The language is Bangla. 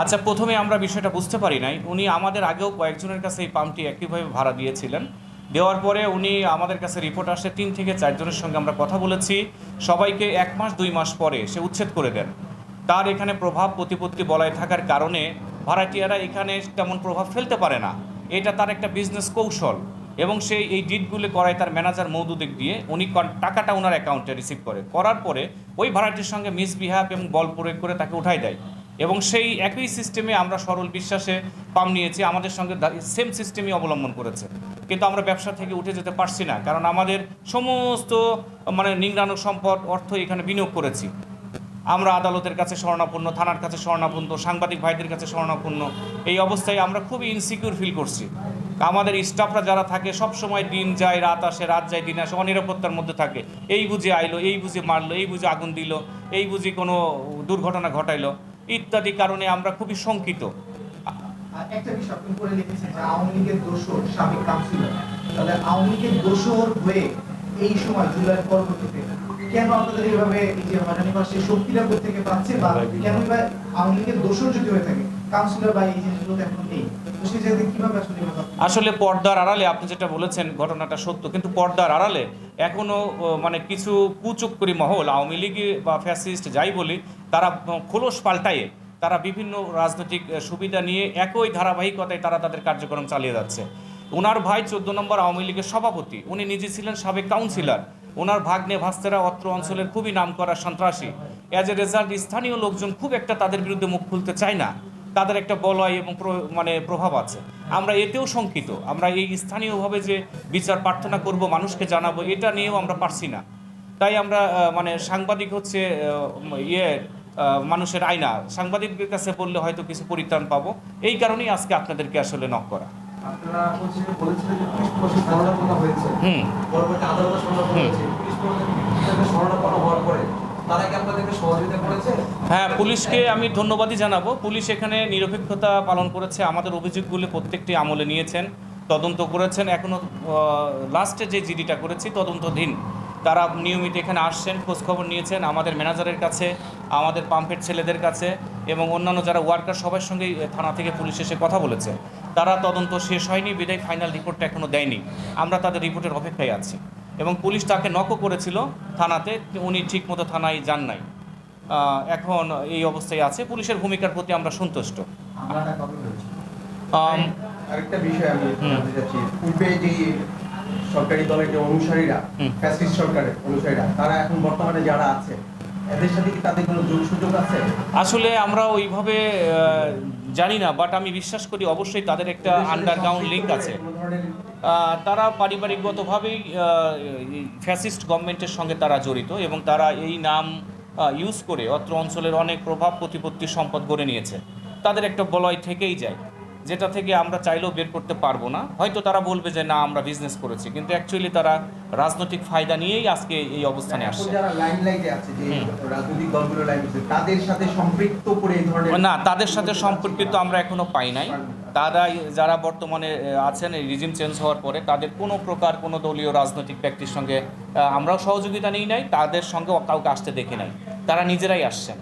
আচ্ছা, প্রথমে আমরা বিষয়টা বুঝতে পারি নাই। উনি আমাদের আগেও কয়েকজনের কাছে এই পাম্পটি একইভাবে ভাড়া দিয়েছিলেন। দেওয়ার পরে উনি আমাদের কাছে রিপোর্ট আসে ৩ থেকে ৪ জনের সঙ্গে আমরা কথা বলেছি। সবাইকে ১ মাস ২ মাস পরে সে উচ্ছেদ করে দেন। তার এখানে প্রভাব প্রতিপত্তি বলায় থাকার কারণে ভাড়াটিয়ারা এখানে তেমন প্রভাব ফেলতে পারে না। এটা তার একটা বিজনেস কৌশল এবং সেই এই ডিডগুলো করায় তার ম্যানেজার মওদুদিক দিয়ে উনি টাকাটা ওনার অ্যাকাউন্টে রিসিভ করার পরে ওই ভাড়াটির সঙ্গে মিসবিহেভ এবং বল প্রয়োগ করে তাকে উঠাই দেয়। এবং সেই একই সিস্টেমে আমরা সরল বিশ্বাসে পাম নিয়েছি, আমাদের সঙ্গে সেম সিস্টেমই অবলম্বন করেছে। কিন্তু আমরা ব্যবসা থেকে উঠে যেতে পারছি না, কারণ আমাদের সমস্ত নিংড়ানো সম্পদ অর্থ এখানে বিনিয়োগ করেছি। আমরা আদালতের কাছে শরণাপন্ন, থানার কাছে শরণাপন্ন, সাংবাদিক ভাইদের কাছে শরণাপন্ন। এই অবস্থায় আমরা খুবই ইনসিকিউর ফিল করছি। আমাদের স্টাফরা যারা থাকে সব সময় দিন যায় রাত আসে, রাত যায় দিন আসে, অনিরাপত্তার মধ্যে থাকে। এই বুঝে আইলো, এই বুঝে মারলো, এই বুঝে আগুন দিল, এই বুঝি কোনো দুর্ঘটনা ঘটাইলো ইত্যাদি কারণে আমরা খুবই শঙ্কিত। একটা বিষয় আপনি করে লিখেছেন যে আওয়ামী লীগের দোসর সাবেক কাউন্সিলর, তাহলে আওয়ামী লীগের দোসর হয়ে এই সময় জুলাই পরবর্তীতে কেন আপনাদের এইভাবে এই যে হয়রানি করার সেই শক্তিটা থেকে পাচ্ছে, বা কেন বা আওয়ামী লীগের দোসর যদি হয়ে থাকে কাউন্সিলর বা এই জিনিসগুলো এখন নেই, তো সেই জায়গায় কিভাবে আসলে পর্দার আড়ালে আপনি যেটা বলেছেন ঘটনাটা সত্য, কিন্তু পর্দার আড়ালে এখনও কিছু কুচক্করি মহল, আওয়ামী লীগ বা ফ্যাসিস্ট যাই বলি, তারা খোলস পাল্টায়ে তারা বিভিন্ন রাজনৈতিক সুবিধা নিয়ে একই ধারাবাহিকতায় তারা তাদের কার্যক্রম চালিয়ে যাচ্ছে। ওনার ভাই 14 নম্বর আওয়ামী লীগের সভাপতি, উনি নিজে ছিলেন সাবেক কাউন্সিলর। ওনার ভাগ্নে ভাস্তেরা অত্র অঞ্চলের খুবই নামকরা সন্ত্রাসী। অ্যাজ এ রেজাল্ট স্থানীয় লোকজন খুব একটা তাদের বিরুদ্ধে মুখ খুলতে চায় না। তাদের একটা বলয় এবং প্রভাব আছে। আমরা এতেও শঙ্কিত। আমরা এই স্থানীয়ভাবে যে বিচার প্রার্থনা করব, মানুষকে জানাবো, এটা নিয়েও আমরা পারছি না। তাই আমরা সাংবাদিক হচ্ছে মানুষের আয়না, সাংবাদিকদের কাছে বললে হয়তো কিছু পরিত্রাণ পাবো। এই কারণেই আজকে আপনাদেরকে আসলে নক করা। হ্যাঁ, পুলিশকে আমি ধন্যবাদই জানাবো। পুলিশ এখানে নিরপেক্ষতা পালন করেছে। আমাদের অভিযোগগুলি প্রত্যেকটি আমলে নিয়েছেন, তদন্ত করেছেন। এখনও লাস্টে যে জিডিটা করেছি তদন্তধীন, তারা নিয়মিত এখানে আসছেন, খোঁজখবর নিয়েছেন আমাদের ম্যানেজারের কাছে, আমাদের পাম্পের ছেলেদের কাছে এবং অন্যান্য যারা ওয়ার্কার সবার সঙ্গেই থানা থেকে পুলিশ এসে কথা বলেছে। তারা তদন্ত শেষ হয়নি বিদায় ফাইনাল রিপোর্টটা এখনও দেয়নি। আমরা তাদের রিপোর্টের অপেক্ষায় আছি এবং পুলিশ তাকে নকও করেছিল থানাতে, উনি ঠিকমতো থানায় যান নাই। এখন এই অবস্থায় আছে। পুলিশের ভূমিকার প্রতি আমরা সন্তুষ্ট। আরেকটা বিষয় আমি জানতে চাচ্ছি, পূর্বে যে সরকারি দলের যে অনুসারীরা, ফ্যাসিস্ট সরকারের অনুসারীরা, তারা এখন বর্তমানে যারা আছে এদের সাথে কি তাদের কোনো যোগসূচক আছে? আসলে আমরা ওইভাবে জানি না, বাট আমি বিশ্বাস করি অবশ্যই তাদের একটা আন্ডারগ্রাউন্ড লিঙ্ক আছে। তারা পারিবারিকগতভাবেই ফ্যাসিস্ট গভর্নমেন্টের সঙ্গে তারা জড়িত এবং তারা এই নাম ইউজ করে অত্র অঞ্চলের অনেক প্রভাব প্রতিপত্তি সম্পদ গড়ে নিয়েছে। তাদের একটা বলয় থেকেই যায়, যেটা থেকে আমরা চাইলেও বের করতে পারবো না। হয়তো তারা বলবে যে না, আমরা বিজনেস করেছি, কিন্তু অ্যাকচুয়ালি তারা রাজনৈতিক ফায়দা নিয়েই আজকে এই অবস্থানে আসছে। যারা লাইমলাইটে আছে, যে রাজনৈতিক দলগুলো লাইমলাইটে, তাদের সাথে সম্পৃক্ত করে এই ধরনের না, তাদের সাথে সম্পর্কিত আমরা এখনো পাই নাই। তারা যারা বর্তমানে আছেন এই রিজিম চেঞ্জ হওয়ার পরে, তাদের কোনো প্রকার কোনো দলীয় রাজনৈতিক ব্যক্তির সঙ্গে আমরাও সহযোগিতা নিই নাই, তাদের সঙ্গে কাউকে আসতে দেখি নাই। তারা নিজেরাই আসছেন।